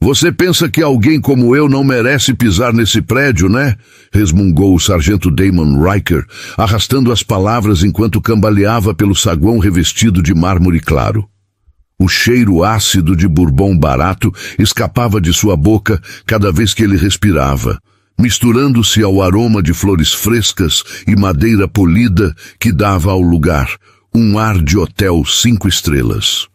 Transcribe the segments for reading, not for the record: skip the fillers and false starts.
Você pensa que alguém como eu não merece pisar nesse prédio, né? Resmungou o sargento Damon Riker, arrastando as palavras enquanto cambaleava pelo saguão revestido de mármore claro. O cheiro ácido de bourbon barato escapava de sua boca cada vez que ele respirava, misturando-se ao aroma de flores frescas e madeira polida que dava ao lugar um ar de hotel 5 estrelas.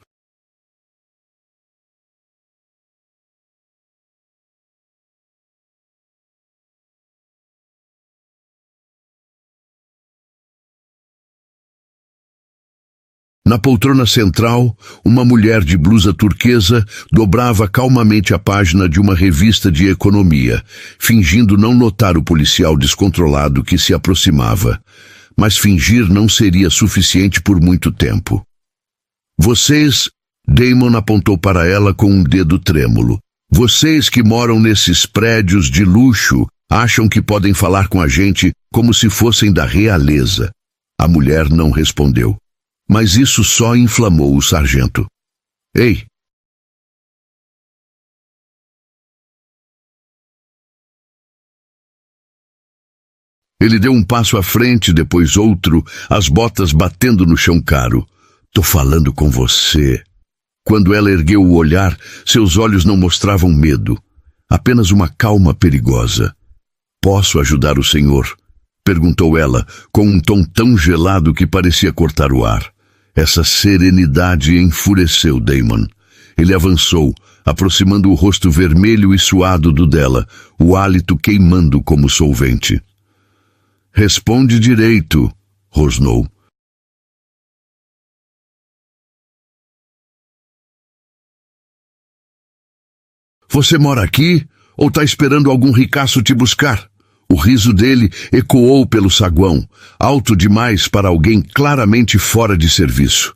Na poltrona central, uma mulher de blusa turquesa dobrava calmamente a página de uma revista de economia, fingindo não notar o policial descontrolado que se aproximava. Mas fingir não seria suficiente por muito tempo. Vocês, Damon apontou para ela com um dedo trêmulo. Vocês que moram nesses prédios de luxo acham que podem falar com a gente como se fossem da realeza. A mulher não respondeu. Mas isso só inflamou o sargento. Ei! Ele deu um passo à frente, depois outro, as botas batendo no chão caro. Tô falando com você. Quando ela ergueu o olhar, seus olhos não mostravam medo, apenas uma calma perigosa. Posso ajudar o senhor? Perguntou ela, com um tom tão gelado que parecia cortar o ar. Essa serenidade enfureceu Damon. Ele avançou, aproximando o rosto vermelho e suado do dela, o hálito queimando como solvente. Responde direito, rosnou. Você mora aqui ou tá esperando algum ricaço te buscar? O riso dele ecoou pelo saguão, alto demais para alguém claramente fora de serviço.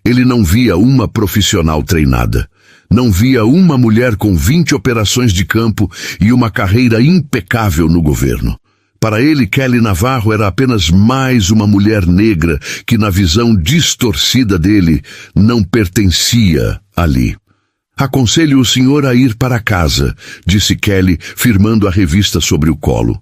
Ele não via uma profissional treinada. Não via uma mulher com 20 operações de campo e uma carreira impecável no governo. Para ele, Kelly Navarro era apenas mais uma mulher negra que, na visão distorcida dele, não pertencia ali. Aconselho o senhor a ir para casa, disse Kelly, firmando a revista sobre o colo.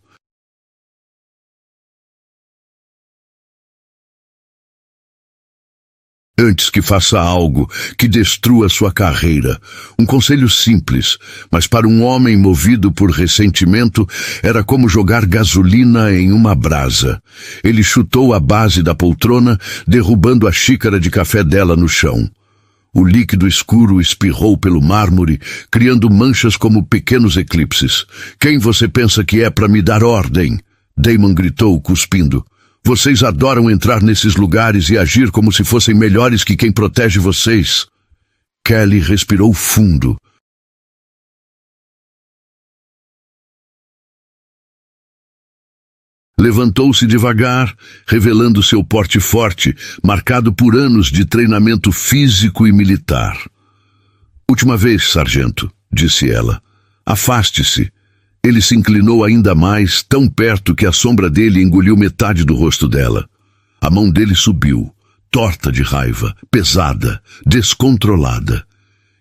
Antes que faça algo que destrua sua carreira. Um conselho simples, mas para um homem movido por ressentimento, era como jogar gasolina em uma brasa. Ele chutou a base da poltrona, derrubando a xícara de café dela no chão. O líquido escuro espirrou pelo mármore, criando manchas como pequenos eclipses. Quem você pensa que é para me dar ordem? Damon gritou, cuspindo. Vocês adoram entrar nesses lugares e agir como se fossem melhores que quem protege vocês. Kelly respirou fundo. Levantou-se devagar, revelando seu porte forte, marcado por anos de treinamento físico e militar. Última vez, sargento, disse ela. Afaste-se. Ele se inclinou ainda mais, tão perto que a sombra dele engoliu metade do rosto dela. A mão dele subiu, torta de raiva, pesada, descontrolada.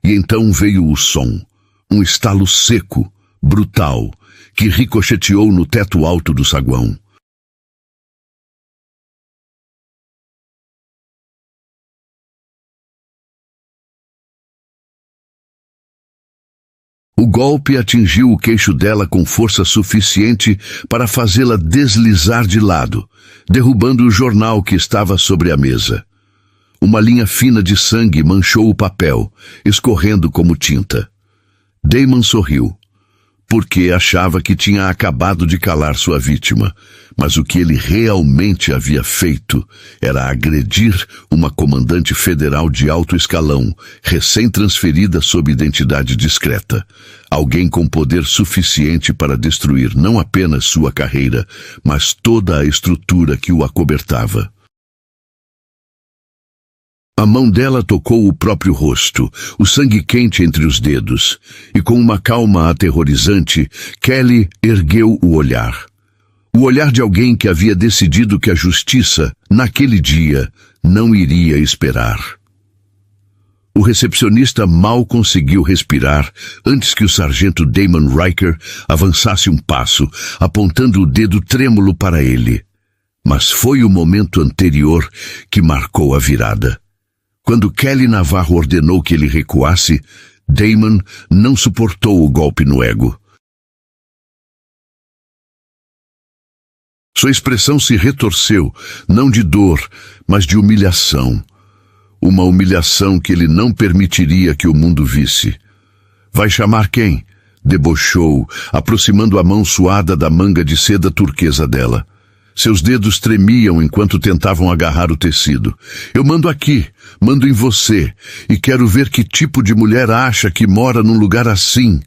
E então veio o som, um estalo seco, brutal, que ricocheteou no teto alto do saguão. O golpe atingiu o queixo dela com força suficiente para fazê-la deslizar de lado, derrubando o jornal que estava sobre a mesa. Uma linha fina de sangue manchou o papel, escorrendo como tinta. Damon sorriu, porque achava que tinha acabado de calar sua vítima, mas o que ele realmente havia feito era agredir uma comandante federal de alto escalão, recém-transferida sob identidade discreta, alguém com poder suficiente para destruir não apenas sua carreira, mas toda a estrutura que o acobertava. A mão dela tocou o próprio rosto, o sangue quente entre os dedos, e com uma calma aterrorizante, Kelly ergueu o olhar. O olhar de alguém que havia decidido que a justiça, naquele dia, não iria esperar. O recepcionista mal conseguiu respirar antes que o sargento Damon Riker avançasse um passo, apontando o dedo trêmulo para ele. Mas foi o momento anterior que marcou a virada. Quando Kelly Navarro ordenou que ele recuasse, Damon não suportou o golpe no ego. Sua expressão se retorceu, não de dor, mas de humilhação. Uma humilhação que ele não permitiria que o mundo visse. Vai chamar quem? Debochou, aproximando a mão suada da manga de seda turquesa dela. Seus dedos tremiam enquanto tentavam agarrar o tecido. Eu mando aqui, mando em você, e quero ver que tipo de mulher acha que mora num lugar assim.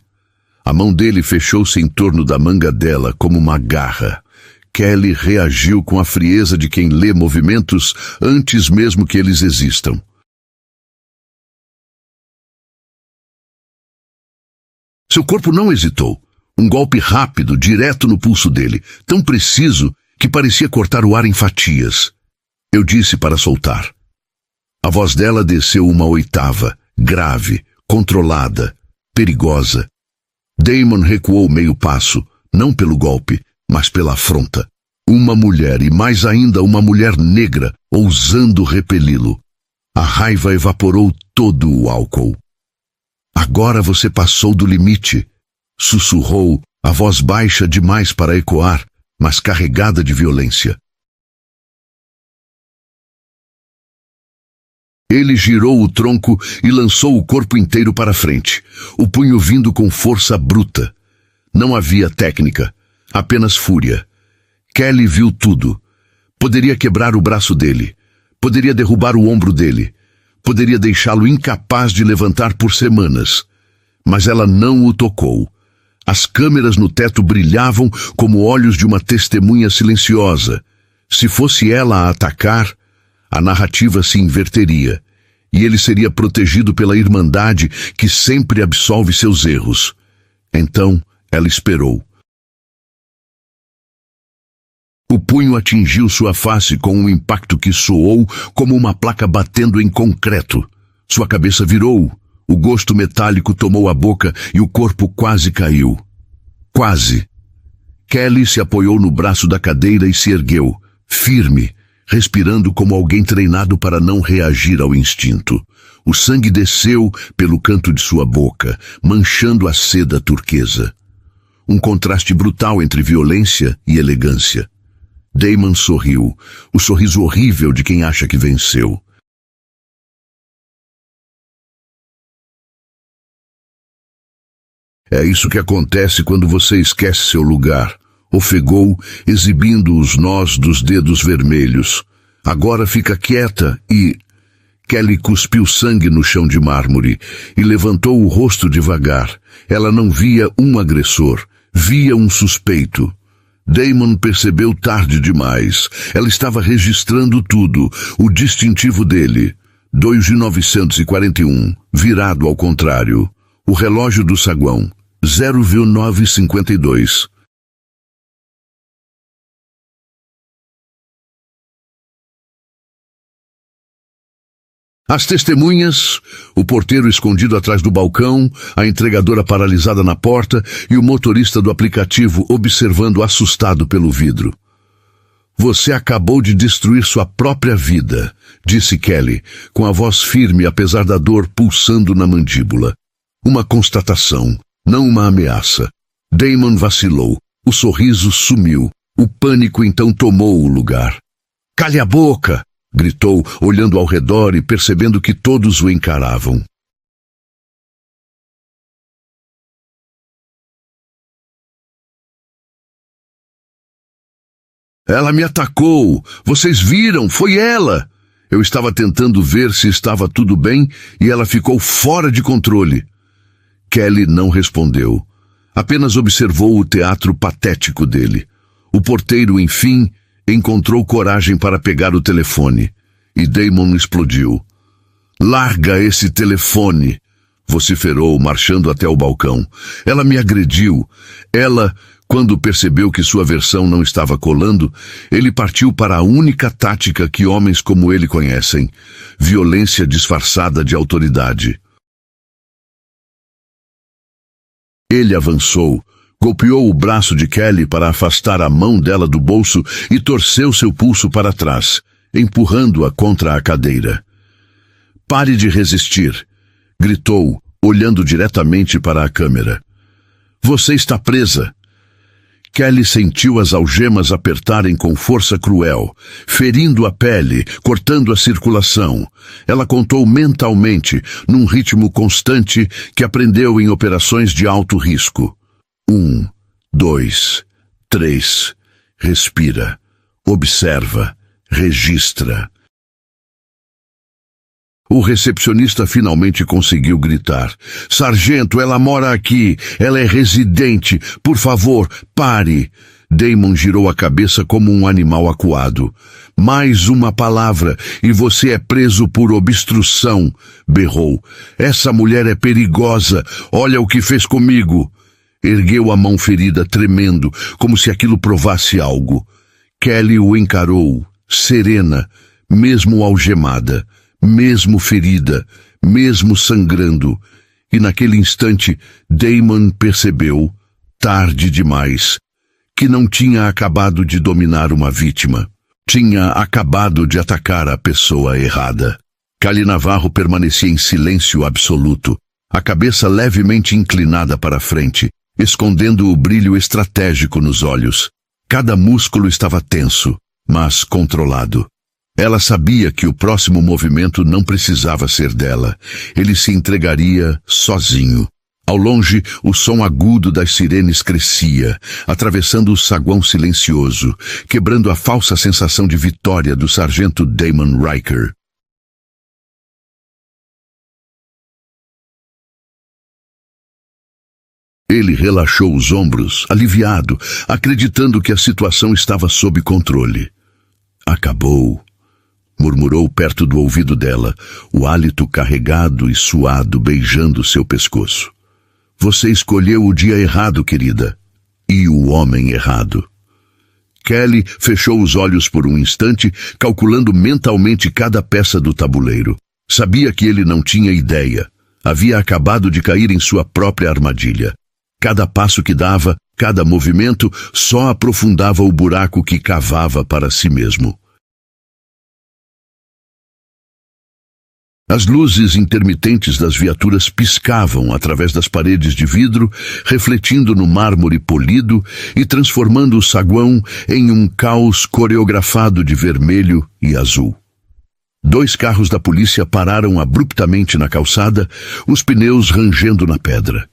A mão dele fechou-se em torno da manga dela como uma garra. Kelly reagiu com a frieza de quem lê movimentos antes mesmo que eles existam. Seu corpo não hesitou. Um golpe rápido, direto no pulso dele, tão preciso que parecia cortar o ar em fatias. Eu disse para soltar. A voz dela desceu uma oitava, grave, controlada, perigosa. Damon recuou meio passo, não pelo golpe, mas pela afronta. Uma mulher, e mais ainda uma mulher negra, ousando repeli-lo. A raiva evaporou todo o álcool. Agora você passou do limite, sussurrou, a voz baixa demais para ecoar, mas carregada de violência. Ele girou o tronco e lançou o corpo inteiro para frente, o punho vindo com força bruta. Não havia técnica, apenas fúria. Kelly viu tudo. Poderia quebrar o braço dele. Poderia derrubar o ombro dele. Poderia deixá-lo incapaz de levantar por semanas. Mas ela não o tocou. As câmeras no teto brilhavam como olhos de uma testemunha silenciosa. Se fosse ela a atacar, a narrativa se inverteria. E ele seria protegido pela Irmandade que sempre absolve seus erros. Então, ela esperou. O punho atingiu sua face com um impacto que soou como uma placa batendo em concreto. Sua cabeça virou, o gosto metálico tomou a boca e o corpo quase caiu. Quase. Kelly se apoiou no braço da cadeira e se ergueu, firme, respirando como alguém treinado para não reagir ao instinto. O sangue desceu pelo canto de sua boca, manchando a seda turquesa. Um contraste brutal entre violência e elegância. Damon sorriu, o sorriso horrível de quem acha que venceu. É isso que acontece quando você esquece seu lugar, ofegou, exibindo os nós dos dedos vermelhos. Agora fica quieta e... Kelly cuspiu sangue no chão de mármore e levantou o rosto devagar. Ela não via um agressor, via um suspeito. Damon percebeu tarde demais. Ela estava registrando tudo, o distintivo dele. 2.941, virado ao contrário. O relógio do saguão, 0,952. As testemunhas, o porteiro escondido atrás do balcão, a entregadora paralisada na porta e o motorista do aplicativo observando assustado pelo vidro. Você acabou de destruir sua própria vida, disse Kelly, com a voz firme apesar da dor pulsando na mandíbula. Uma constatação, não uma ameaça. Damon vacilou, o sorriso sumiu, o pânico então tomou o lugar. Cale a boca! Gritou, olhando ao redor e percebendo que todos o encaravam. Ela me atacou! Vocês viram? Foi ela! Eu estava tentando ver se estava tudo bem e ela ficou fora de controle. Kelly não respondeu. Apenas observou o teatro patético dele. O porteiro, enfim, encontrou coragem para pegar o telefone. E Damon explodiu. Larga esse telefone! Vociferou, marchando até o balcão. Ela me agrediu. Ela... Quando percebeu que sua versão não estava colando, ele partiu para a única tática que homens como ele conhecem: violência disfarçada de autoridade. Ele avançou, golpeou o braço de Kelly para afastar a mão dela do bolso e torceu seu pulso para trás, empurrando-a contra a cadeira. "Pare de resistir", gritou, olhando diretamente para a câmera. "Você está presa." Kelly sentiu as algemas apertarem com força cruel, ferindo a pele, cortando a circulação. Ela contou mentalmente, num ritmo constante que aprendeu em operações de alto risco. 1, 2, 3. Respira. Observa. Registra. O recepcionista finalmente conseguiu gritar: "Sargento, ela mora aqui. Ela é residente. Por favor, pare." Damon girou a cabeça como um animal acuado. "Mais uma palavra e você é preso por obstrução", berrou. "Essa mulher é perigosa. Olha o que fez comigo." Ergueu a mão ferida, tremendo, como se aquilo provasse algo. Kelly o encarou, serena, mesmo algemada, mesmo ferida, mesmo sangrando. E naquele instante, Damon percebeu, tarde demais, que não tinha acabado de dominar uma vítima. Tinha acabado de atacar a pessoa errada. Kelly Navarro permanecia em silêncio absoluto, a cabeça levemente inclinada para a frente, escondendo o brilho estratégico nos olhos. Cada músculo estava tenso, mas controlado. Ela sabia que o próximo movimento não precisava ser dela. Ele se entregaria sozinho. Ao longe, o som agudo das sirenes crescia, atravessando o saguão silencioso, quebrando a falsa sensação de vitória do sargento Damon Riker. Ele relaxou os ombros, aliviado, acreditando que a situação estava sob controle. "Acabou", murmurou perto do ouvido dela, o hálito carregado e suado beijando seu pescoço. "Você escolheu o dia errado, querida, e o homem errado." Kelly fechou os olhos por um instante, calculando mentalmente cada peça do tabuleiro. Sabia que ele não tinha ideia. Havia acabado de cair em sua própria armadilha. Cada passo que dava, cada movimento, só aprofundava o buraco que cavava para si mesmo. As luzes intermitentes das viaturas piscavam através das paredes de vidro, refletindo no mármore polido e transformando o saguão em um caos coreografado de vermelho e azul. 2 carros da polícia pararam abruptamente na calçada, os pneus rangendo na pedra.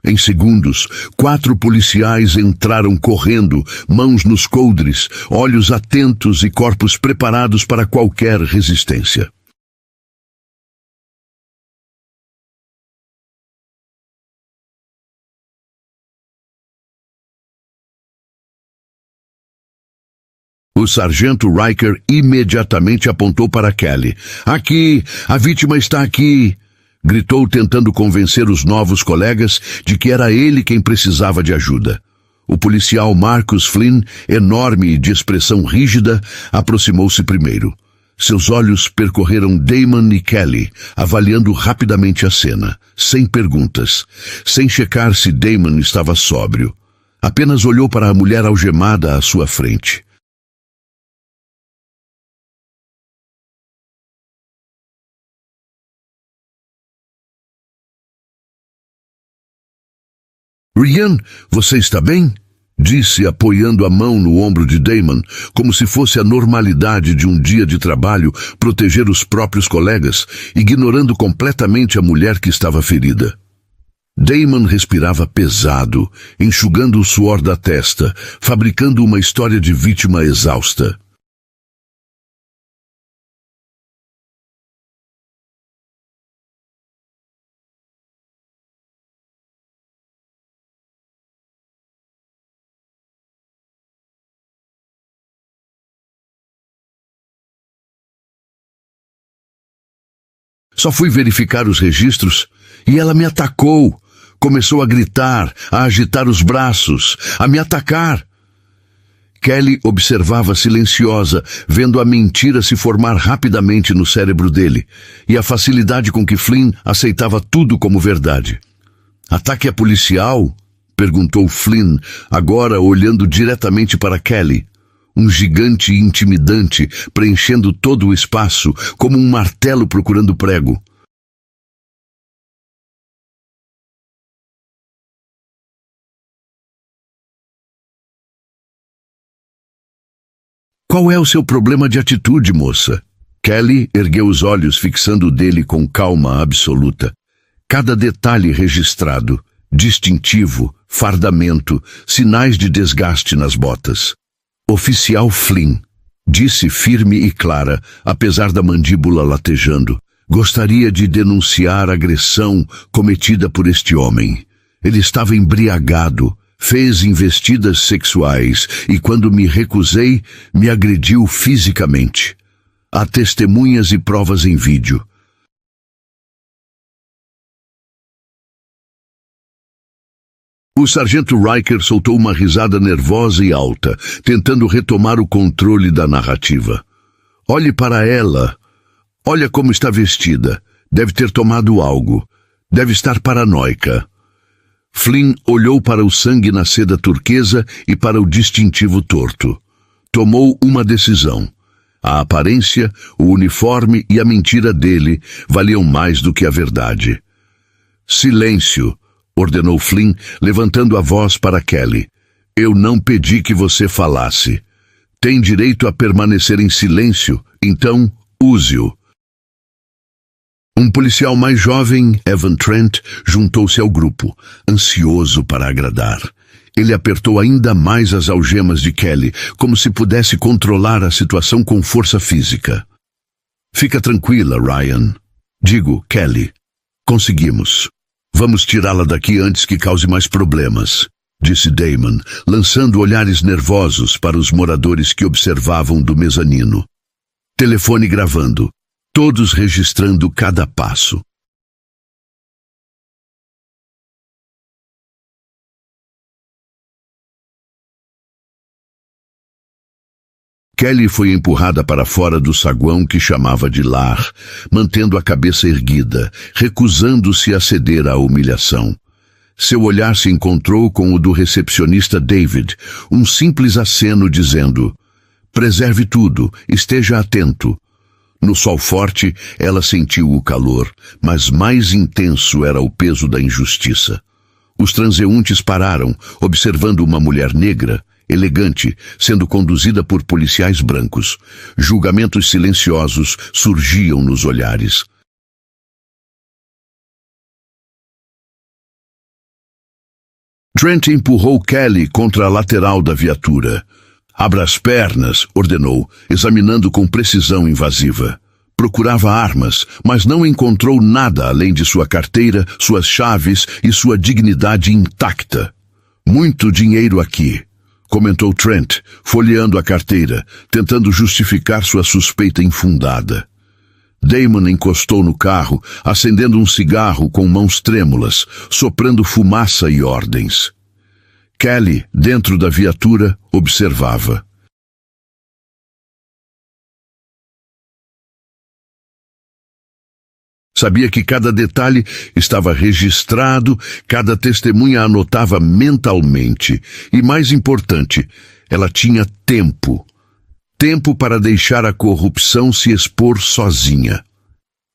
Em segundos, 4 policiais entraram correndo, mãos nos coldres, olhos atentos e corpos preparados para qualquer resistência. O sargento Riker imediatamente apontou para Kelly. "Aqui! A vítima está aqui!" Gritou, tentando convencer os novos colegas de que era ele quem precisava de ajuda. O policial Marcus Flynn, enorme e de expressão rígida, aproximou-se primeiro. Seus olhos percorreram Damon e Kelly, avaliando rapidamente a cena, sem perguntas, sem checar se Damon estava sóbrio. Apenas olhou para a mulher algemada à sua frente. "Ryan, você está bem?" disse, apoiando a mão no ombro de Damon, como se fosse a normalidade de um dia de trabalho proteger os próprios colegas, ignorando completamente a mulher que estava ferida. Damon respirava pesado, enxugando o suor da testa, fabricando uma história de vítima exausta. "Só fui verificar os registros e ela me atacou", Começou a gritar, a agitar os braços, a me atacar. Kelly observava silenciosa, vendo a mentira se formar rapidamente no cérebro dele, e a facilidade com que Flynn aceitava tudo como verdade. "Ataque a policial?" perguntou Flynn, agora olhando diretamente para Kelly. Um gigante intimidante, preenchendo todo o espaço, como um martelo procurando prego. "Qual é o seu problema de atitude, moça?" Kelly ergueu os olhos, fixando o dele com calma absoluta. Cada detalhe registrado, distintivo, fardamento, sinais de desgaste nas botas. "Oficial Flynn", disse firme e clara, apesar da mandíbula latejando, "gostaria de denunciar a agressão cometida por este homem. Ele estava embriagado, fez investidas sexuais e, quando me recusei, me agrediu fisicamente. Há testemunhas e provas em vídeo." O sargento Riker soltou uma risada nervosa e alta, tentando retomar o controle da narrativa. "Olhe para ela. Olha como está vestida. Deve ter tomado algo. Deve estar paranoica." Flynn olhou para o sangue na seda turquesa e para o distintivo torto. Tomou uma decisão. A aparência, o uniforme e a mentira dele valiam mais do que a verdade. "Silêncio", ordenou Flynn, levantando a voz para Kelly. "Eu não pedi que você falasse. Tem direito a permanecer em silêncio, então use-o." Um policial mais jovem, Evan Trent, juntou-se ao grupo, ansioso para agradar. Ele apertou ainda mais as algemas de Kelly, como se pudesse controlar a situação com força física. "Fica tranquila, Ryan. Digo, Kelly. Conseguimos. Vamos tirá-la daqui antes que cause mais problemas", disse Damon, lançando olhares nervosos para os moradores que observavam do mezanino. Telefone gravando, todos registrando cada passo. Kelly foi empurrada para fora do saguão que chamava de lar, mantendo a cabeça erguida, recusando-se a ceder à humilhação. Seu olhar se encontrou com o do recepcionista David, um simples aceno dizendo: "Preserve tudo, esteja atento." No sol forte, ela sentiu o calor, mas mais intenso era o peso da injustiça. Os transeuntes pararam, observando uma mulher negra, elegante, sendo conduzida por policiais brancos. Julgamentos silenciosos surgiam nos olhares. Trent empurrou Kelly contra a lateral da viatura. "Abra as pernas", ordenou, examinando com precisão invasiva. Procurava armas, mas não encontrou nada além de sua carteira, suas chaves e sua dignidade intacta. "Muito dinheiro aqui", comentou Trent, folheando a carteira, tentando justificar sua suspeita infundada. Damon encostou no carro, acendendo um cigarro com mãos trêmulas, soprando fumaça e ordens. Kelly, dentro da viatura, observava. Sabia que cada detalhe estava registrado, cada testemunha anotava mentalmente. E, mais importante, ela tinha tempo. Tempo para deixar a corrupção se expor sozinha.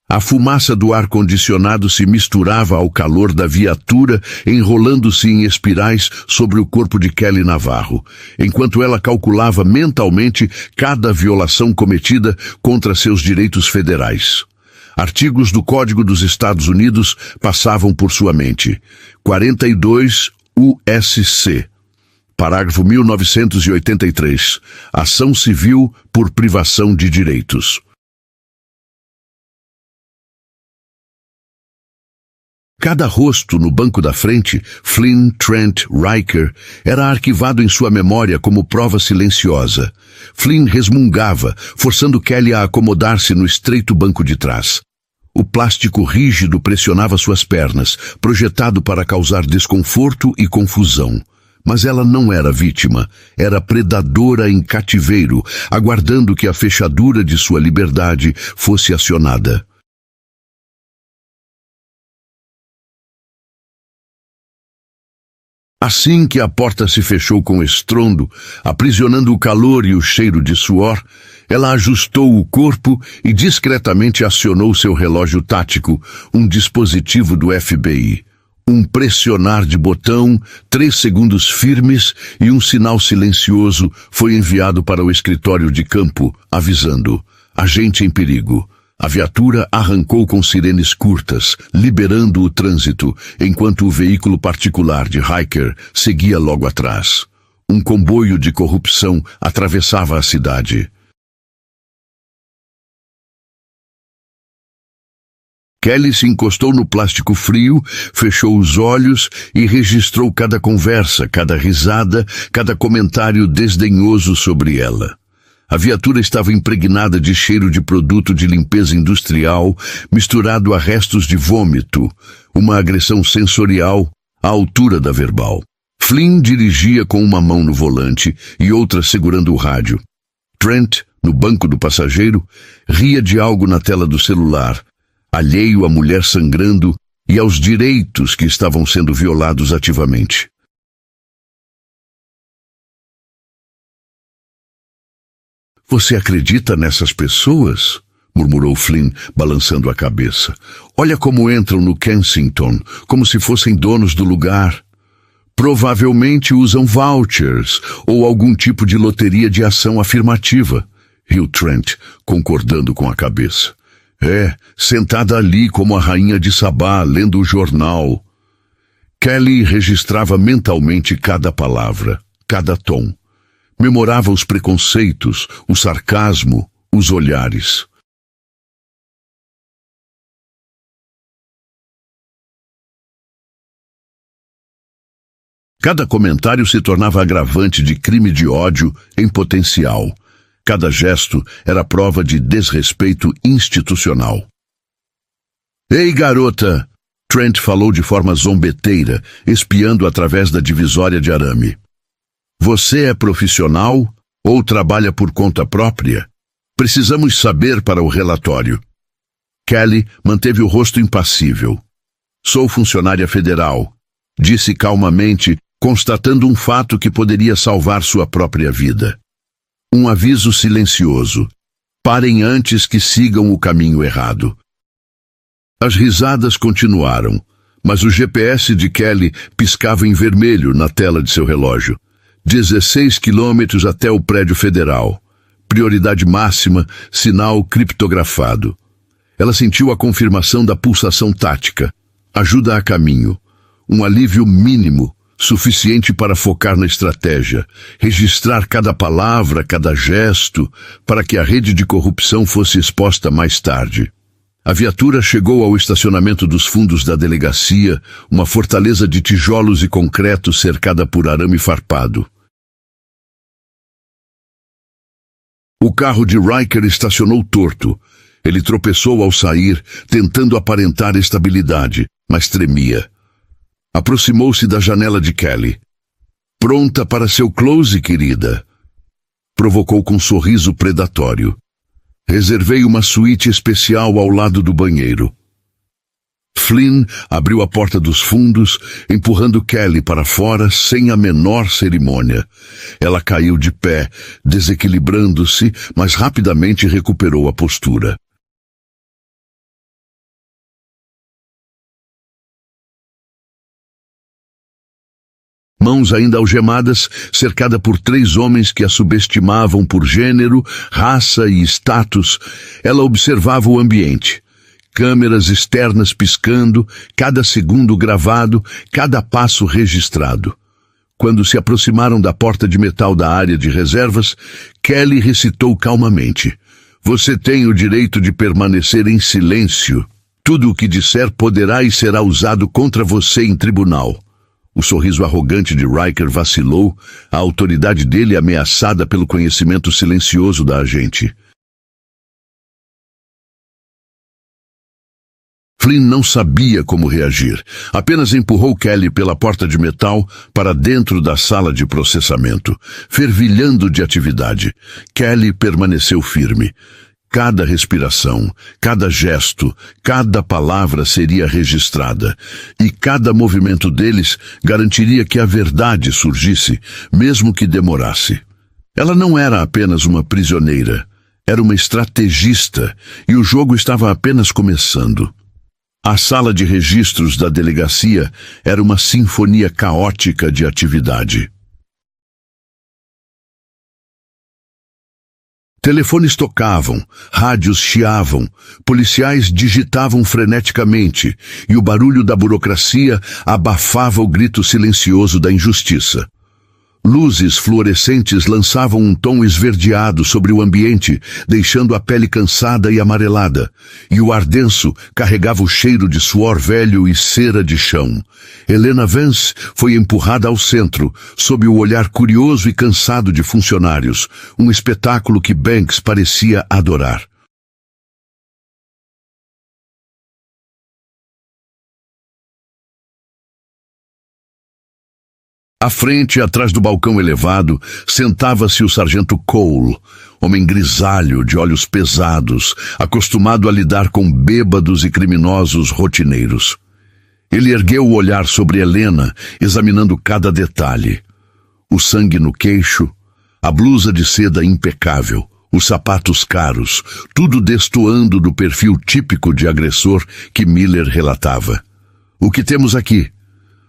A fumaça do ar-condicionado se misturava ao calor da viatura, enrolando-se em espirais sobre o corpo de Kelly Navarro, enquanto ela calculava mentalmente cada violação cometida contra seus direitos federais. Artigos do Código dos Estados Unidos passavam por sua mente. 42 USC. Parágrafo 1983. Ação civil por privação de direitos. Cada rosto no banco da frente, Flynn, Trent, Riker, era arquivado em sua memória como prova silenciosa. Flynn resmungava, forçando Kelly a acomodar-se no estreito banco de trás. O plástico rígido pressionava suas pernas, projetado para causar desconforto e confusão. Mas ela não era vítima, era predadora em cativeiro, aguardando que a fechadura de sua liberdade fosse acionada. Assim que a porta se fechou com estrondo, aprisionando o calor e o cheiro de suor, ela ajustou o corpo e discretamente acionou seu relógio tático, um dispositivo do FBI. Um pressionar de botão, 3 segundos firmes e um sinal silencioso foi enviado para o escritório de campo, avisando: agente em perigo. A viatura arrancou com sirenes curtas, liberando o trânsito, enquanto o veículo particular de Riker seguia logo atrás. Um comboio de corrupção atravessava a cidade. Kelly se encostou no plástico frio, fechou os olhos e registrou cada conversa, cada risada, cada comentário desdenhoso sobre ela. A viatura estava impregnada de cheiro de produto de limpeza industrial, misturado a restos de vômito, uma agressão sensorial à altura da verbal. Flynn dirigia com uma mão no volante e outra segurando o rádio. Trent, no banco do passageiro, ria de algo na tela do celular, alheio à mulher sangrando e aos direitos que estavam sendo violados ativamente. Você acredita nessas pessoas? Murmurou Flynn, balançando a cabeça. Olha como entram no Kensington, como se fossem donos do lugar. Provavelmente usam vouchers ou algum tipo de loteria de ação afirmativa, riu Trent, concordando com a cabeça. Sentada ali como a rainha de Sabá, lendo o jornal. Kelly registrava mentalmente cada palavra, cada tom. Memorava os preconceitos, o sarcasmo, os olhares. Cada comentário se tornava agravante de crime de ódio em potencial. Cada gesto era prova de desrespeito institucional. Ei, garota! Trent falou de forma zombeteira, espiando através da divisória de arame. Você é profissional ou trabalha por conta própria? Precisamos saber para o relatório. Kelly manteve o rosto impassível. Sou funcionária federal, disse calmamente, constatando um fato que poderia salvar sua própria vida. Um aviso silencioso. Parem antes que sigam o caminho errado. As risadas continuaram, mas o GPS de Kelly piscava em vermelho na tela de seu relógio. 16 quilômetros até o prédio federal. Prioridade máxima, sinal criptografado. Ela sentiu a confirmação da pulsação tática. Ajuda a caminho. Um alívio mínimo, suficiente para focar na estratégia, registrar cada palavra, cada gesto, para que a rede de corrupção fosse exposta mais tarde. A viatura chegou ao estacionamento dos fundos da delegacia, uma fortaleza de tijolos e concreto cercada por arame farpado. O carro de Riker estacionou torto. Ele tropeçou ao sair, tentando aparentar estabilidade, mas tremia. Aproximou-se da janela de Kelly. Pronta para seu close, querida? Provocou com um sorriso predatório. Reservei uma suíte especial ao lado do banheiro. Flynn abriu a porta dos fundos, empurrando Kelly para fora sem a menor cerimônia. Ela caiu de pé, desequilibrando-se, mas rapidamente recuperou a postura. Mãos ainda algemadas, cercada por 3 homens que a subestimavam por gênero, raça e status, ela observava o ambiente. Câmeras externas piscando, cada segundo gravado, cada passo registrado. Quando se aproximaram da porta de metal da área de reservas, Kelly recitou calmamente: Você tem o direito de permanecer em silêncio. Tudo o que disser poderá e será usado contra você em tribunal. O sorriso arrogante de Riker vacilou, a autoridade dele ameaçada pelo conhecimento silencioso da agente. Flynn não sabia como reagir. Apenas empurrou Kelly pela porta de metal para dentro da sala de processamento, fervilhando de atividade. Kelly permaneceu firme. Cada respiração, cada gesto, cada palavra seria registrada, e cada movimento deles garantiria que a verdade surgisse, mesmo que demorasse. Ela não era apenas uma prisioneira, era uma estrategista, e o jogo estava apenas começando. A sala de registros da delegacia era uma sinfonia caótica de atividade. Telefones tocavam, rádios chiavam, policiais digitavam freneticamente, e o barulho da burocracia abafava o grito silencioso da injustiça. Luzes fluorescentes lançavam um tom esverdeado sobre o ambiente, deixando a pele cansada e amarelada, e o ar denso carregava o cheiro de suor velho e cera de chão. Helena Vance foi empurrada ao centro, sob o olhar curioso e cansado de funcionários, um espetáculo que Banks parecia adorar. À frente, atrás do balcão elevado, sentava-se o sargento Cole, homem grisalho, de olhos pesados, acostumado a lidar com bêbados e criminosos rotineiros. Ele ergueu o olhar sobre Helena, examinando cada detalhe. O sangue no queixo, a blusa de seda impecável, os sapatos caros, tudo destoando do perfil típico de agressor que Miller relatava. "O que temos aqui?"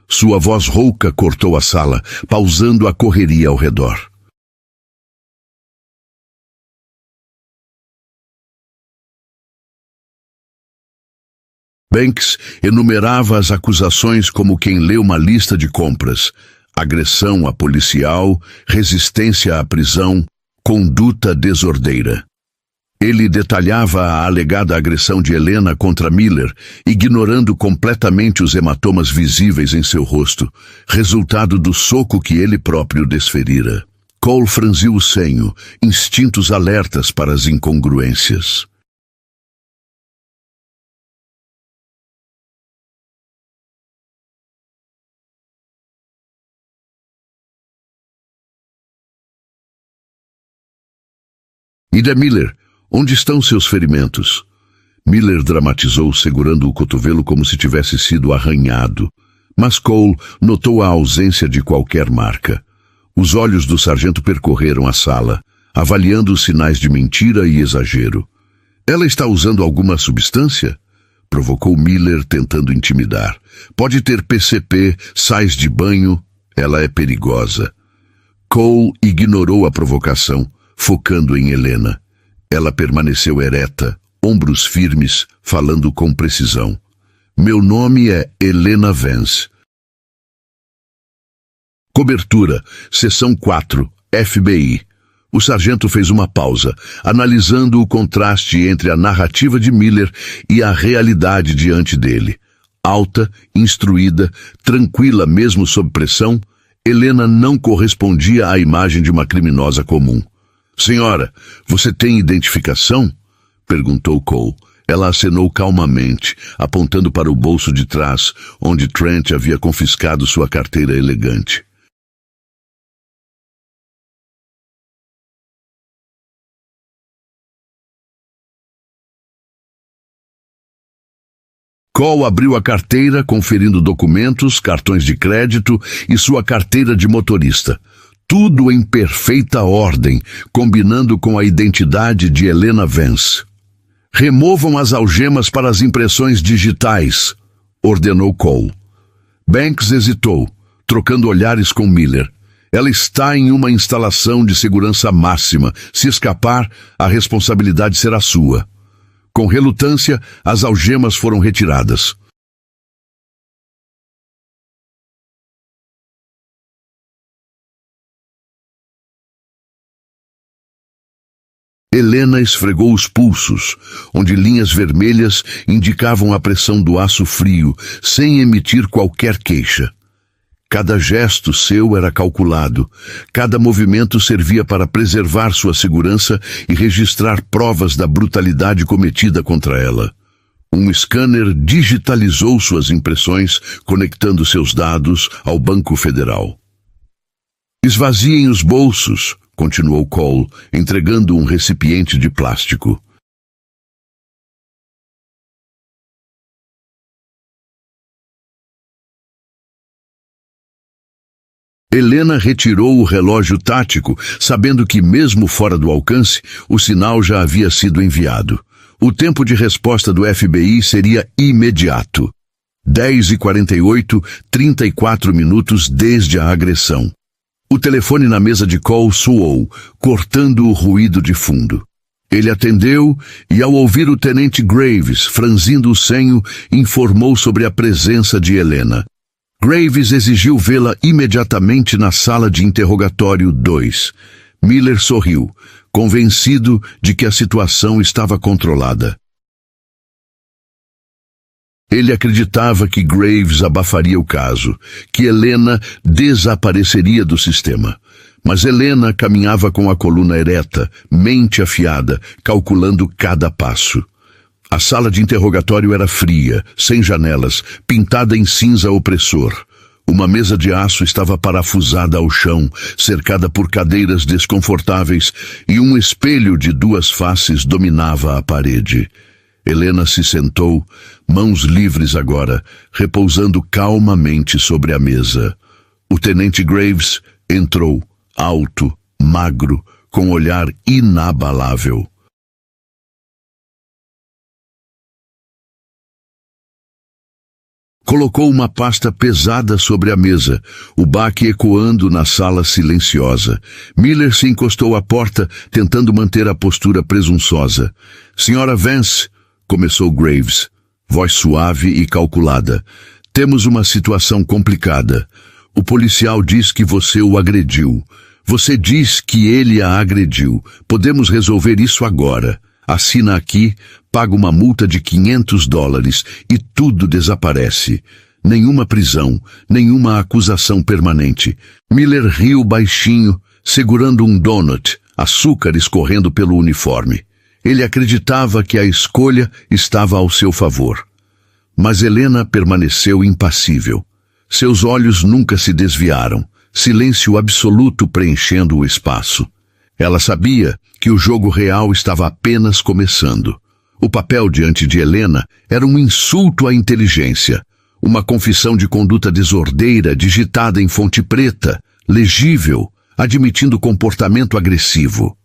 Sua voz rouca cortou a sala, pausando a correria ao redor. Banks enumerava as acusações como quem lê uma lista de compras: agressão a policial, resistência à prisão, conduta desordeira. Ele detalhava a alegada agressão de Helena contra Miller, ignorando completamente os hematomas visíveis em seu rosto, resultado do soco que ele próprio desferira. Cole franziu o senho, instintos alertas para as incongruências. "Ida Miller, onde estão seus ferimentos?" Miller dramatizou, segurando o cotovelo como se tivesse sido arranhado. Mas Cole notou a ausência de qualquer marca. Os olhos do sargento percorreram a sala, avaliando os sinais de mentira e exagero. "Ela está usando alguma substância?" provocou Miller, tentando intimidar. "Pode ter PCP, sais de banho. Ela é perigosa." Cole ignorou a provocação, focando em Helena. Ela permaneceu ereta, ombros firmes, falando com precisão. "Meu nome é Helena Vance." Cobertura, Seção 4, FBI. O sargento fez uma pausa, analisando o contraste entre a narrativa de Miller e a realidade diante dele. Alta, instruída, tranquila mesmo sob pressão, Helena não correspondia à imagem de uma criminosa comum. "Senhora, você tem identificação?" perguntou Cole. Ela acenou calmamente, apontando para o bolso de trás, onde Trent havia confiscado sua carteira elegante. Cole abriu a carteira, conferindo documentos, cartões de crédito e sua carteira de motorista. Tudo em perfeita ordem, combinando com a identidade de Helena Vance. "Removam as algemas para as impressões digitais", ordenou Cole. Banks hesitou, trocando olhares com Miller. "Ela está em uma instalação de segurança máxima. Se escapar, a responsabilidade será sua." Com relutância, as algemas foram retiradas. Helena esfregou os pulsos, onde linhas vermelhas indicavam a pressão do aço frio, sem emitir qualquer queixa. Cada gesto seu era calculado, cada movimento servia para preservar sua segurança e registrar provas da brutalidade cometida contra ela. Um scanner digitalizou suas impressões, conectando seus dados ao Banco Federal. Esvaziem os bolsos, continuou Cole, entregando um recipiente de plástico. Helena retirou o relógio tático, sabendo que, mesmo fora do alcance, o sinal já havia sido enviado. O tempo de resposta do FBI seria imediato. 10h48, 34 minutos desde a agressão. O telefone na mesa de Cole soou, cortando o ruído de fundo. Ele atendeu e, ao ouvir o tenente Graves franzindo o senho, informou sobre a presença de Helena. Graves exigiu vê-la imediatamente na sala de interrogatório 2. Miller sorriu, convencido de que a situação estava controlada. Ele acreditava que Graves abafaria o caso, que Helena desapareceria do sistema. Mas Helena caminhava com a coluna ereta, mente afiada, calculando cada passo. A sala de interrogatório era fria, sem janelas, pintada em cinza opressor. Uma mesa de aço estava parafusada ao chão, cercada por cadeiras desconfortáveis, e um espelho de 2 faces dominava a parede. Helena se sentou, mãos livres agora, repousando calmamente sobre a mesa. O tenente Graves entrou, alto, magro, com olhar inabalável. Colocou uma pasta pesada sobre a mesa, o baque ecoando na sala silenciosa. Miller se encostou à porta, tentando manter a postura presunçosa. "Senhora Vance", começou Graves, voz suave e calculada. "Temos uma situação complicada. O policial diz que você o agrediu. Você diz que ele a agrediu. Podemos resolver isso agora. Assina aqui, paga uma multa de $500 e tudo desaparece. Nenhuma prisão, nenhuma acusação permanente." Miller riu baixinho, segurando um donut, açúcar escorrendo pelo uniforme. Ele acreditava que a escolha estava ao seu favor. Mas Helena permaneceu impassível. Seus olhos nunca se desviaram, silêncio absoluto preenchendo o espaço. Ela sabia que o jogo real estava apenas começando. O papel diante de Helena era um insulto à inteligência, uma confissão de conduta desordeira digitada em fonte preta, legível, admitindo comportamento agressivo.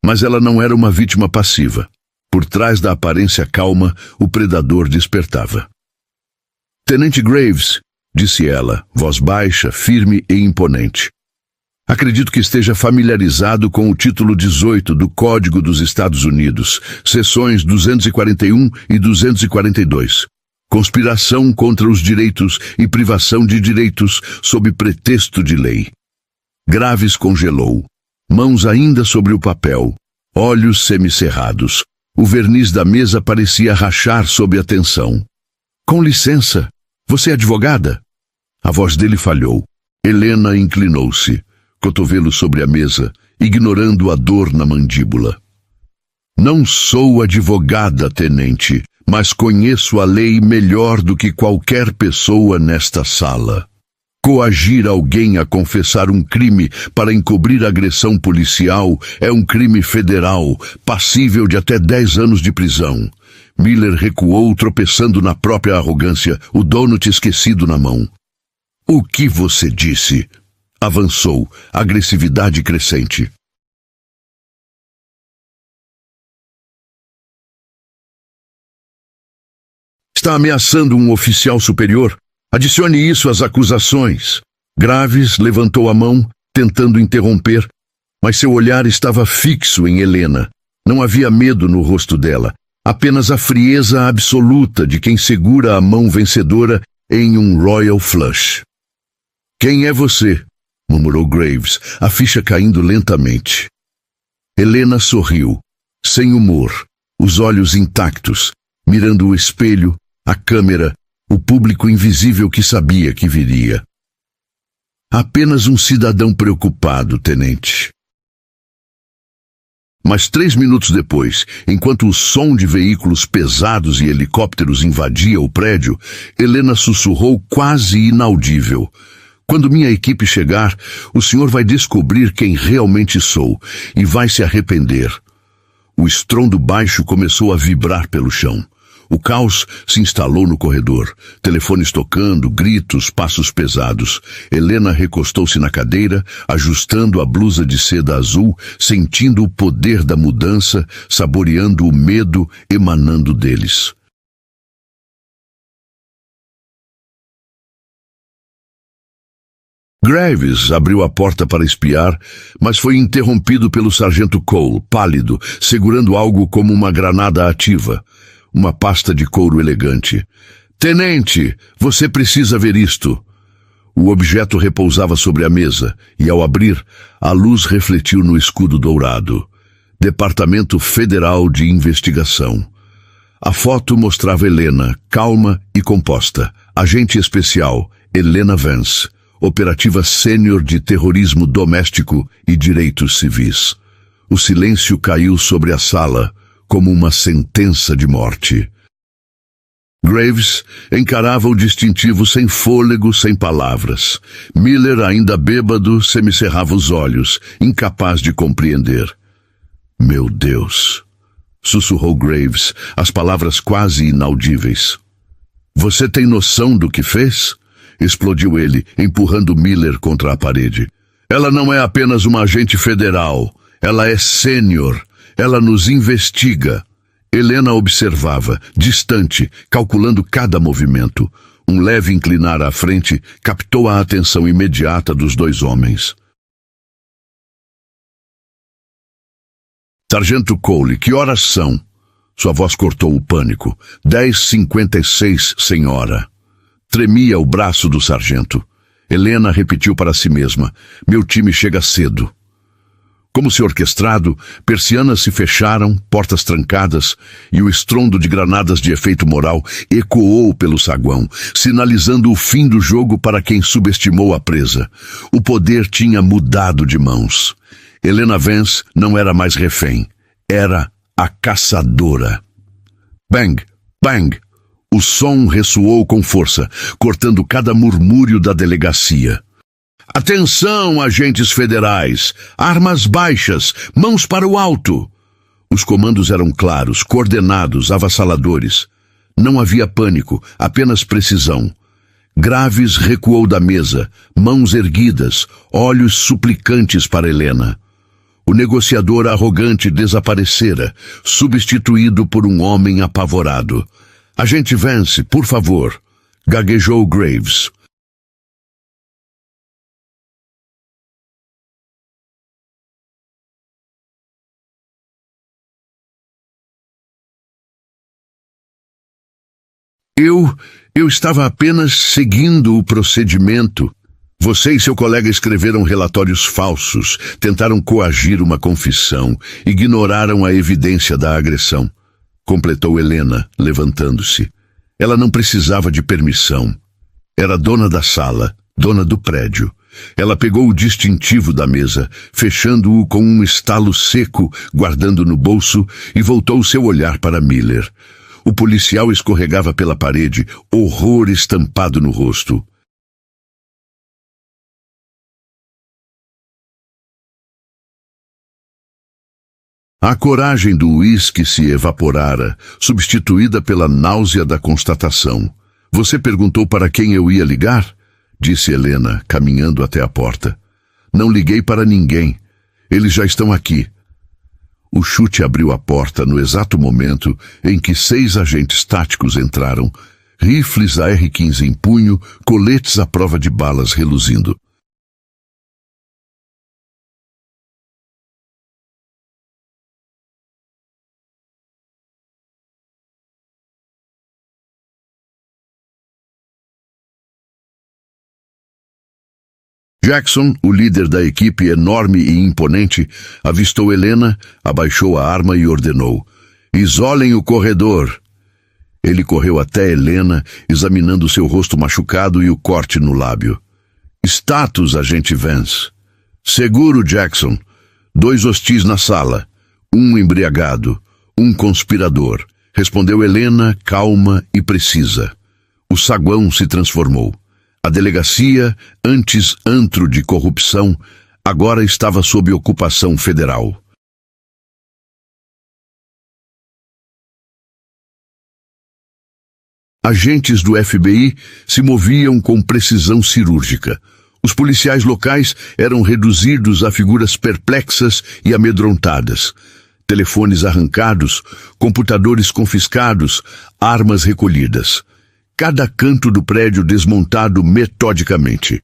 Mas ela não era uma vítima passiva. Por trás da aparência calma, o predador despertava. "Tenente Graves", disse ela, voz baixa, firme e imponente. "Acredito que esteja familiarizado com o título 18 do Código dos Estados Unidos, seções 241 e 242. Conspiração contra os direitos e privação de direitos sob pretexto de lei." Graves congelou, mãos ainda sobre o papel, olhos semicerrados. O verniz da mesa parecia rachar sob a tensão. "Com licença, você é advogada?" A voz dele falhou. Helena inclinou-se, cotovelo sobre a mesa, ignorando a dor na mandíbula. "Não sou advogada, tenente, mas conheço a lei melhor do que qualquer pessoa nesta sala. Coagir alguém a confessar um crime para encobrir agressão policial é um crime federal, passível de até 10 anos de prisão." Miller recuou, tropeçando na própria arrogância, o donut esquecido na mão. "O que você disse?" Avançou, agressividade crescente. "Está ameaçando um oficial superior? Adicione isso às acusações." Graves levantou a mão, tentando interromper, mas seu olhar estava fixo em Helena. Não havia medo no rosto dela, apenas a frieza absoluta de quem segura a mão vencedora em um Royal Flush. "Quem é você?" murmurou Graves, a ficha caindo lentamente. Helena sorriu, sem humor, os olhos intactos, mirando o espelho, a câmera, o público invisível que sabia que viria. "Apenas um cidadão preocupado, tenente." Mas 3 minutos depois, enquanto o som de veículos pesados e helicópteros invadia o prédio, Helena sussurrou quase inaudível: "Quando minha equipe chegar, o senhor vai descobrir quem realmente sou e vai se arrepender." O estrondo baixo começou a vibrar pelo chão. O caos se instalou no corredor. Telefones tocando, gritos, passos pesados. Helena recostou-se na cadeira, ajustando a blusa de seda azul, sentindo o poder da mudança, saboreando o medo emanando deles. Graves abriu a porta para espiar, mas foi interrompido pelo sargento Cole, pálido, segurando algo como uma granada ativa. Uma pasta de couro elegante. "Tenente, você precisa ver isto." O objeto repousava sobre a mesa, e ao abrir, a luz refletiu no escudo dourado. Departamento Federal de Investigação. A foto mostrava Helena, calma e composta. Agente especial, Helena Vance. Operativa sênior de terrorismo doméstico e direitos civis. O silêncio caiu sobre a sala, como uma sentença de morte. Graves encarava o distintivo sem fôlego, sem palavras. Miller, ainda bêbado, semicerrava os olhos, incapaz de compreender. "Meu Deus!" sussurrou Graves, as palavras quase inaudíveis. "Você tem noção do que fez?" explodiu ele, empurrando Miller contra a parede. "Ela não é apenas uma agente federal. Ela é sênior. Ela nos investiga." Helena observava, distante, calculando cada movimento. Um leve inclinar à frente captou a atenção imediata dos dois homens. "Sargento Cole, que horas são?" Sua voz cortou o pânico. 10h56, senhora." Tremia o braço do sargento. Helena repetiu para si mesma: "Meu time chega cedo." Como se orquestrado, persianas se fecharam, portas trancadas, e o estrondo de granadas de efeito moral ecoou pelo saguão, sinalizando o fim do jogo para quem subestimou a presa. O poder tinha mudado de mãos. Helena Vance não era mais refém. Era a caçadora. Bang! Bang! O som ressoou com força, cortando cada murmúrio da delegacia. "Atenção, agentes federais! Armas baixas! Mãos para o alto!" Os comandos eram claros, coordenados, avassaladores. Não havia pânico, apenas precisão. Graves recuou da mesa, mãos erguidas, olhos suplicantes para Helena. O negociador arrogante desaparecera, substituído por um homem apavorado. "Agente Vance, por favor", gaguejou Graves. Eu estava apenas seguindo o procedimento. Você e seu colega escreveram relatórios falsos, tentaram coagir uma confissão, ignoraram a evidência da agressão. Completou Helena, levantando-se. Ela não precisava de permissão. Era dona da sala, dona do prédio. Ela pegou o distintivo da mesa, fechando-o com um estalo seco, guardando no bolso, e voltou seu olhar para Miller. O policial escorregava pela parede, horror estampado no rosto. A coragem do uísque se evaporara, substituída pela náusea da constatação. "Você perguntou para quem eu ia ligar?" disse Helena, caminhando até a porta. "Não liguei para ninguém. Eles já estão aqui." O chute abriu a porta no exato momento em que 6 agentes táticos entraram, rifles AR-15 em punho, coletes à prova de balas reluzindo. Jackson, o líder da equipe enorme e imponente, avistou Helena, abaixou a arma e ordenou: "Isolem o corredor." Ele correu até Helena, examinando seu rosto machucado e o corte no lábio. "Status, agente Vance." "Seguro, Jackson. 2 hostis na sala. Um embriagado, um conspirador, respondeu Helena, calma e precisa. O saguão se transformou. A delegacia, antes antro de corrupção, agora estava sob ocupação federal. Agentes do FBI se moviam com precisão cirúrgica. Os policiais locais eram reduzidos a figuras perplexas e amedrontadas. Telefones arrancados, computadores confiscados, armas recolhidas. Cada canto do prédio desmontado metodicamente.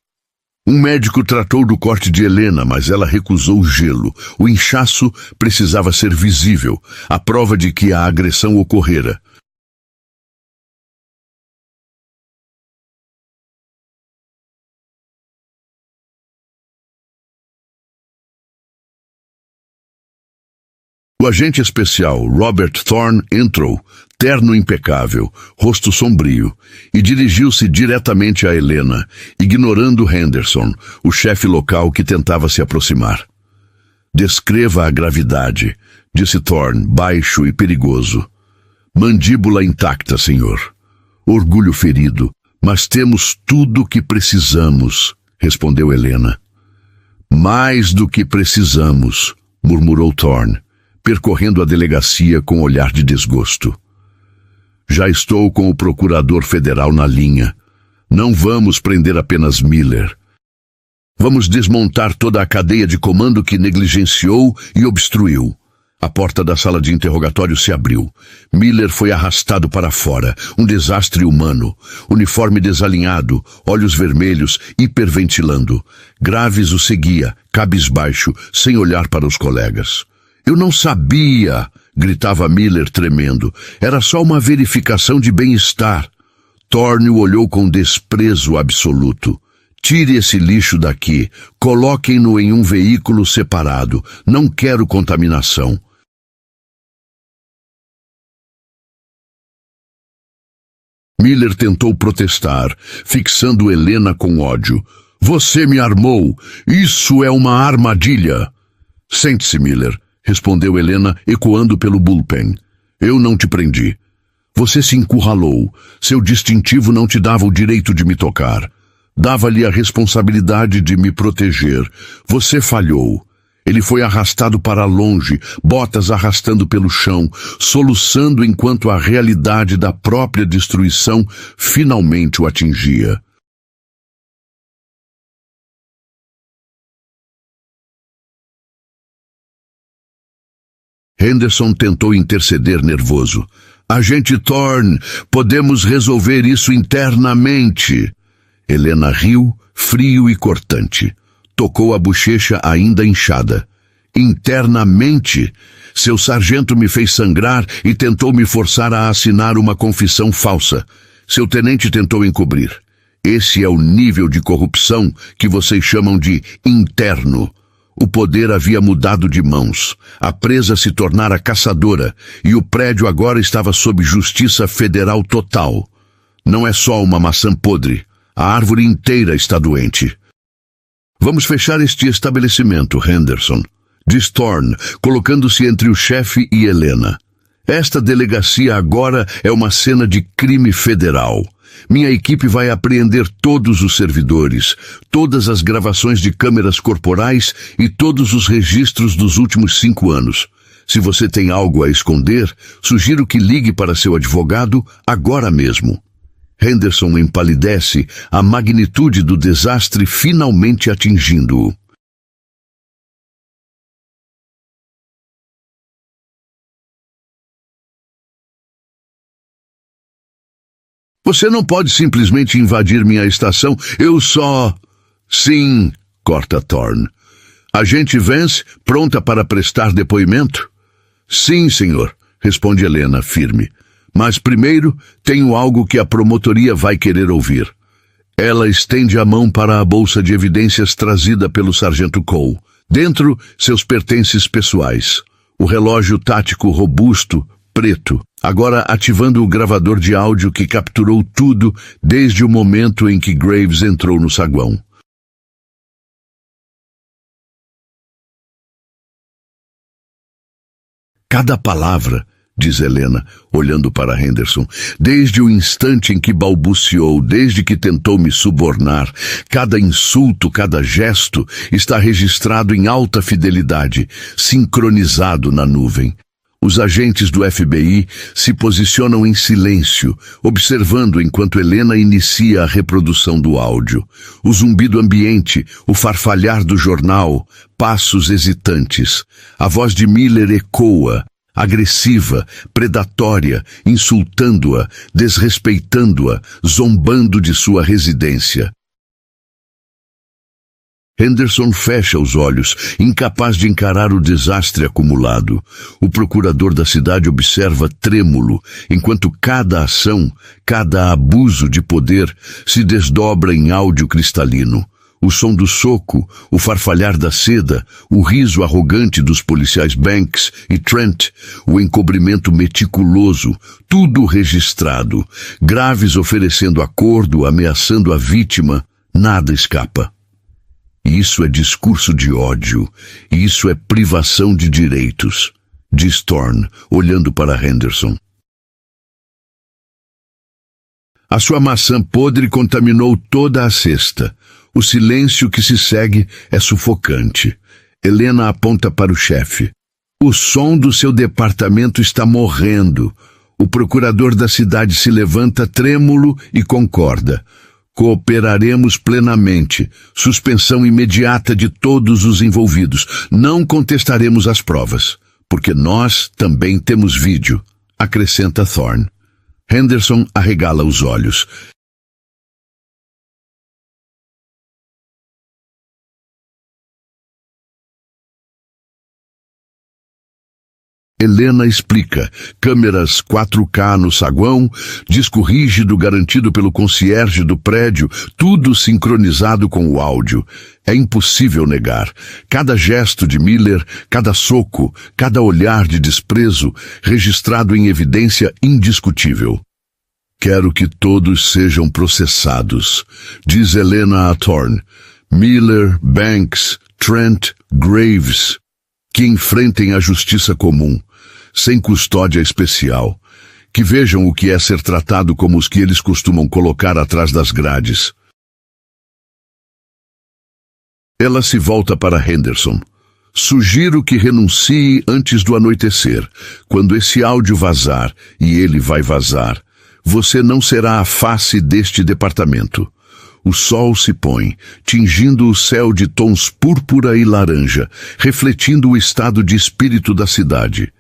Um médico tratou do corte de Helena, mas ela recusou o gelo. O inchaço precisava ser visível, a prova de que a agressão ocorrera. O agente especial Robert Thorne entrou, terno impecável, rosto sombrio, e dirigiu-se diretamente a Helena, ignorando Henderson, o chefe local que tentava se aproximar. Descreva a gravidade, disse Thorne, baixo e perigoso. Mandíbula intacta, senhor. Orgulho ferido, mas temos tudo o que precisamos, respondeu Helena. Mais do que precisamos, murmurou Thorne, percorrendo a delegacia com olhar de desgosto. Já estou com o procurador federal na linha. Não vamos prender apenas Miller. Vamos desmontar toda a cadeia de comando que negligenciou e obstruiu. A porta da sala de interrogatório se abriu. Miller foi arrastado para fora, um desastre humano. Uniforme desalinhado, olhos vermelhos, hiperventilando. Graves o seguia, cabisbaixo, sem olhar para os colegas. Eu não sabia, gritava Miller tremendo. Era só uma verificação de bem-estar. Thorne o olhou com desprezo absoluto. Tire esse lixo daqui. Coloquem-no em um veículo separado. Não quero contaminação. Miller tentou protestar, fixando Helena com ódio. Você me armou. Isso é uma armadilha. Sente-se, Miller, respondeu Helena, ecoando pelo bullpen. Eu não te prendi. Você se encurralou. Seu distintivo não te dava o direito de me tocar. Dava-lhe a responsabilidade de me proteger. Você falhou. Ele foi arrastado para longe, botas arrastando pelo chão, soluçando enquanto a realidade da própria destruição finalmente o atingia. Henderson tentou interceder nervoso. Agente Thorne, podemos resolver isso internamente. Helena riu, frio e cortante. Tocou a bochecha ainda inchada. Internamente? Seu sargento me fez sangrar e tentou me forçar a assinar uma confissão falsa. Seu tenente tentou encobrir. Esse é o nível de corrupção que vocês chamam de interno. O poder havia mudado de mãos. A presa se tornara caçadora e o prédio agora estava sob justiça federal total. Não é só uma maçã podre. A árvore inteira está doente. Vamos fechar este estabelecimento, Henderson, diz Thorne, colocando-se entre o chefe e Helena. Esta delegacia agora é uma cena de crime federal. Minha equipe vai apreender todos os servidores, todas as gravações de câmeras corporais e todos os registros dos últimos 5 anos. Se você tem algo a esconder, sugiro que ligue para seu advogado agora mesmo. Henderson empalidece, a magnitude do desastre finalmente atingindo-o. Você não pode simplesmente invadir minha estação. Eu só... Sim, corta Thorne. Agente Vance, pronta para prestar depoimento? Sim, senhor, responde Helena, firme. Mas primeiro, tenho algo que a promotoria vai querer ouvir. Ela estende a mão para a bolsa de evidências trazida pelo sargento Cole. Dentro, seus pertences pessoais. O relógio tático robusto, preto, agora ativando o gravador de áudio que capturou tudo desde o momento em que Graves entrou no saguão. Cada palavra, diz Helena, olhando para Henderson, desde o instante em que balbuciou, desde que tentou me subornar, cada insulto, cada gesto está registrado em alta fidelidade, sincronizado na nuvem. Os agentes do FBI se posicionam em silêncio, observando enquanto Helena inicia a reprodução do áudio. O zumbido ambiente, o farfalhar do jornal, passos hesitantes. A voz de Miller ecoa, agressiva, predatória, insultando-a, desrespeitando-a, zombando de sua residência. Henderson fecha os olhos, incapaz de encarar o desastre acumulado. O procurador da cidade observa trêmulo, enquanto cada ação, cada abuso de poder se desdobra em áudio cristalino. O som do soco, o farfalhar da seda, o riso arrogante dos policiais Banks e Trent, o encobrimento meticuloso, tudo registrado. Graves oferecendo acordo, ameaçando a vítima, nada escapa. Isso é discurso de ódio, isso é privação de direitos, diz Thorne, olhando para Henderson. A sua maçã podre contaminou toda a cesta. O silêncio que se segue é sufocante. Helena aponta para o chefe. O som do seu departamento está morrendo. O procurador da cidade se levanta trêmulo e concorda. Cooperaremos plenamente. Suspensão imediata de todos os envolvidos. Não contestaremos as provas, porque nós também temos vídeo, acrescenta Thorne. Henderson arregala os olhos. Helena explica. Câmeras 4K no saguão, disco rígido garantido pelo concierge do prédio, tudo sincronizado com o áudio. É impossível negar. Cada gesto de Miller, cada soco, cada olhar de desprezo, registrado em evidência indiscutível. Quero que todos sejam processados, diz Helena a Thorne. Miller, Banks, Trent, Graves, que enfrentem a justiça comum, sem custódia especial, que vejam o que é ser tratado como os que eles costumam colocar atrás das grades. Ela se volta para Henderson. Sugiro que renuncie antes do anoitecer. Quando esse áudio vazar, e ele vai vazar, você não será a face deste departamento. O sol se põe, tingindo o céu de tons púrpura e laranja, refletindo o estado de espírito da cidade.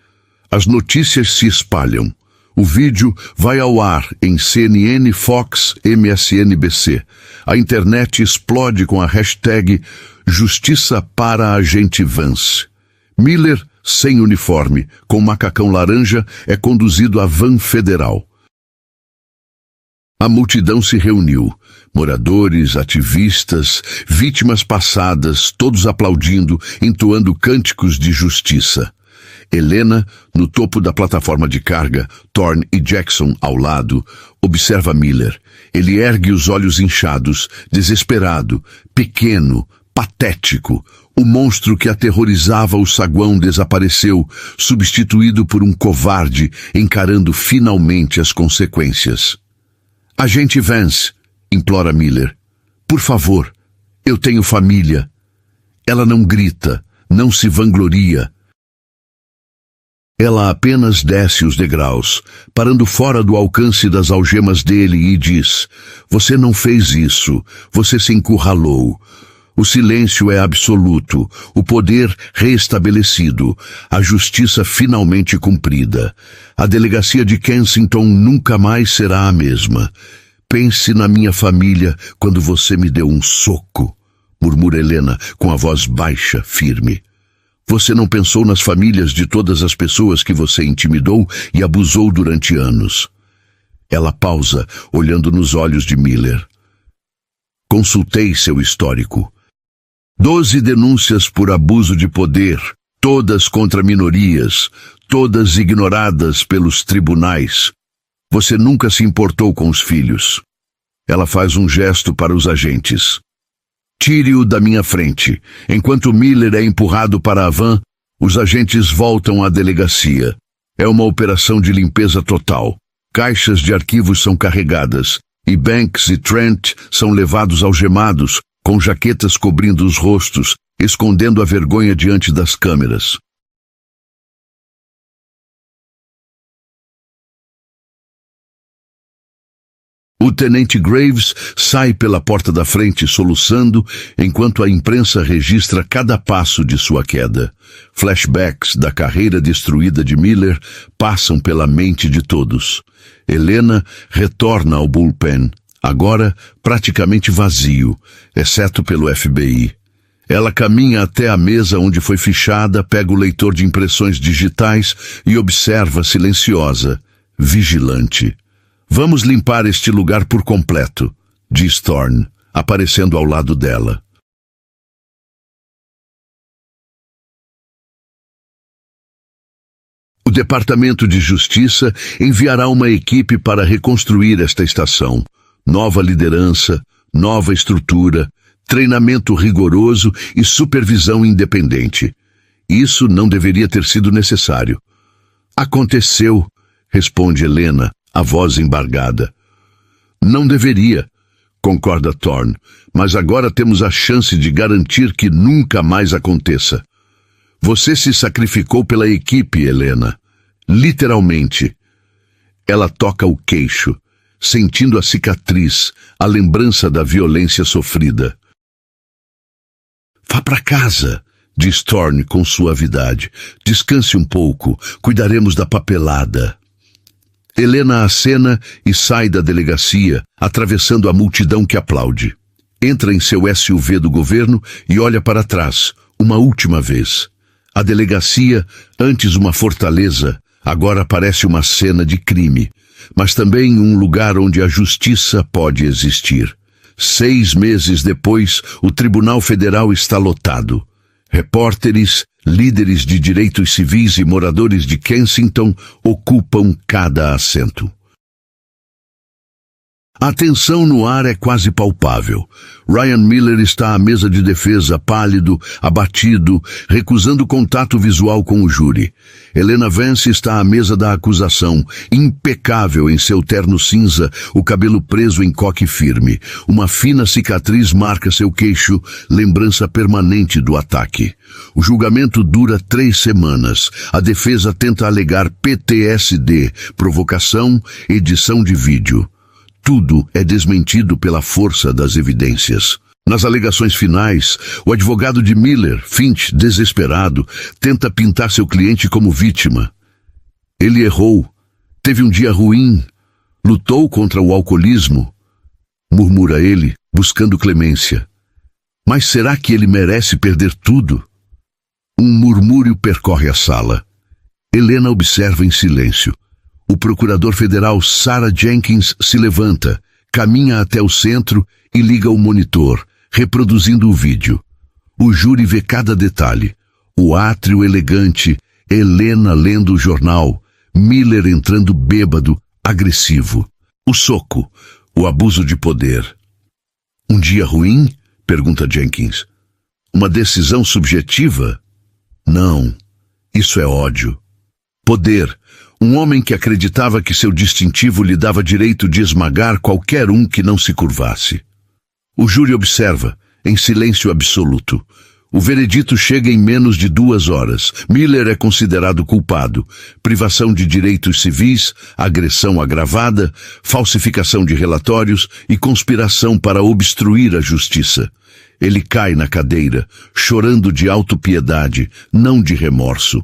As notícias se espalham. O vídeo vai ao ar em CNN, Fox, MSNBC. A internet explode com a hashtag Justiça para Agente Vance. Miller, sem uniforme, com macacão laranja, é conduzido à van federal. A multidão se reuniu. Moradores, ativistas, vítimas passadas, todos aplaudindo, entoando cânticos de justiça. Helena, no topo da plataforma de carga, Thorne e Jackson ao lado, observa Miller. Ele ergue os olhos inchados, desesperado, pequeno, patético. O monstro que aterrorizava o saguão desapareceu, substituído por um covarde encarando finalmente as consequências. Agente Vance, implora Miller. Por favor, eu tenho família. Ela não grita, não se vangloria. Ela apenas desce os degraus, parando fora do alcance das algemas dele e diz: você não fez isso, você se encurralou. O silêncio é absoluto, o poder reestabelecido, a justiça finalmente cumprida. A delegacia de Kensington nunca mais será a mesma. Pense na minha família quando você me deu um soco, murmura Helena com a voz baixa, firme. Você não pensou nas famílias de todas as pessoas que você intimidou e abusou durante anos. Ela pausa, olhando nos olhos de Miller. Consultei seu histórico. 12 denúncias por abuso de poder, todas contra minorias, todas ignoradas pelos tribunais. Você nunca se importou com os filhos. Ela faz um gesto para os agentes. Tire-o da minha frente. Enquanto Miller é empurrado para a van, Os agentes voltam à delegacia. É uma operação de limpeza total. Caixas de arquivos são carregadas, e Banks e Trent são levados algemados, com jaquetas cobrindo os rostos, escondendo a vergonha diante das câmeras. O tenente Graves sai pela porta da frente soluçando, enquanto a imprensa registra cada passo de sua queda. Flashbacks da carreira destruída de Miller passam pela mente de todos. Helena retorna ao bullpen, agora praticamente vazio, exceto pelo FBI. Ela caminha até a mesa onde foi fichada, pega o leitor de impressões digitais e observa silenciosa, vigilante. Vamos limpar este lugar por completo, diz Thorne, aparecendo ao lado dela. O Departamento de Justiça enviará uma equipe para reconstruir esta estação. Nova liderança, nova estrutura, treinamento rigoroso e supervisão independente. Isso não deveria ter sido necessário. Aconteceu, responde Helena, a voz embargada. Não deveria, concorda Thorne, mas agora temos a chance de garantir que nunca mais aconteça. Você se sacrificou pela equipe, Helena. Literalmente. Ela toca o queixo, sentindo a cicatriz, a lembrança da violência sofrida. Vá para casa, diz Thorne com suavidade. Descanse um pouco, cuidaremos da papelada. Helena acena e sai da delegacia, atravessando a multidão que aplaude. Entra em seu SUV do governo e olha para trás, uma última vez. A delegacia, antes uma fortaleza, agora parece uma cena de crime, mas também um lugar onde a justiça pode existir. 6 meses depois, o Tribunal Federal está lotado. Repórteres, líderes de direitos civis e moradores de Kensington ocupam cada assento. A tensão no ar é quase palpável. Ryan Miller está à mesa de defesa, pálido, abatido, recusando contato visual com o júri. Helena Vance está à mesa da acusação, impecável em seu terno cinza, o cabelo preso em coque firme. Uma fina cicatriz marca seu queixo, lembrança permanente do ataque. O julgamento dura 3 semanas. A defesa tenta alegar PTSD, provocação, edição de vídeo. Tudo é desmentido pela força das evidências. Nas alegações finais, o advogado de Miller, Finch, desesperado, tenta pintar seu cliente como vítima. Ele errou, teve um dia ruim, lutou contra o alcoolismo, murmura ele, buscando clemência. Mas será que ele merece perder tudo? Um murmúrio percorre a sala. Helena observa em silêncio. O procurador federal Sarah Jenkins se levanta, caminha até o centro e liga o monitor, reproduzindo o vídeo. O júri vê cada detalhe. O átrio elegante, Helena lendo o jornal, Miller entrando bêbado, agressivo. O soco, o abuso de poder. Um dia ruim? Pergunta Jenkins. Uma decisão subjetiva? Não, isso é ódio. Poder. Um homem que acreditava que seu distintivo lhe dava direito de esmagar qualquer um que não se curvasse. O júri observa, em silêncio absoluto. O veredito chega em menos de 2 horas. Miller é considerado culpado. Privação de direitos civis, agressão agravada, falsificação de relatórios e conspiração para obstruir a justiça. Ele cai na cadeira, chorando de autopiedade, não de remorso.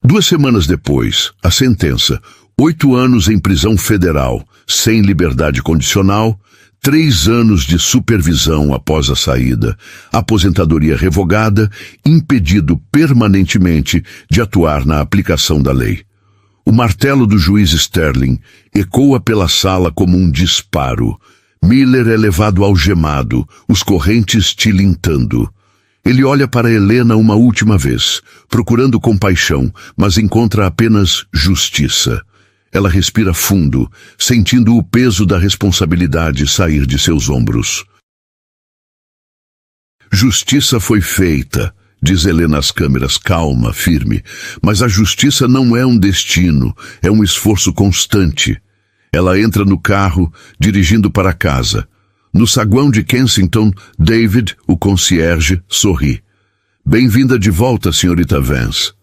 Duas semanas depois, a sentença: 8 anos em prisão federal, sem liberdade condicional, 3 anos de supervisão após a saída, aposentadoria revogada, impedido permanentemente de atuar na aplicação da lei. O martelo do juiz Sterling ecoa pela sala como um disparo. Miller é levado algemado, os correntes tilintando. Ele olha para Helena uma última vez, procurando compaixão, mas encontra apenas justiça. Ela respira fundo, sentindo o peso da responsabilidade sair de seus ombros. Justiça foi feita, diz Helena às câmeras, calma, firme. Mas a justiça não é um destino, é um esforço constante. Ela entra no carro, dirigindo para casa. No saguão de Kensington, David, o concierge, sorri. Bem-vinda de volta, senhorita Vance.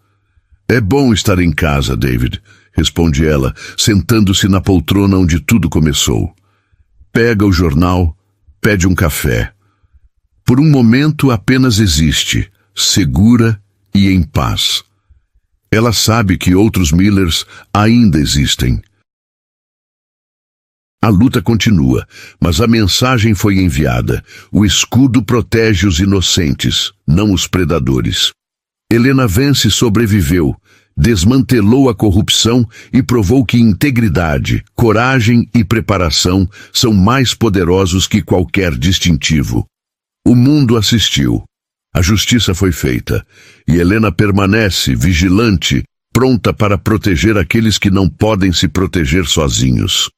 É bom estar em casa, David, responde ela, sentando-se na poltrona onde tudo começou. Pega o jornal, pede um café. Por um momento apenas existe, segura e em paz. Ela sabe que outros Millers ainda existem. A luta continua, mas a mensagem foi enviada. O escudo protege os inocentes, não os predadores. Helena Vance sobreviveu, desmantelou a corrupção e provou que integridade, coragem e preparação são mais poderosos que qualquer distintivo. O mundo assistiu. A justiça foi feita, e Helena permanece vigilante, pronta para proteger aqueles que não podem se proteger sozinhos.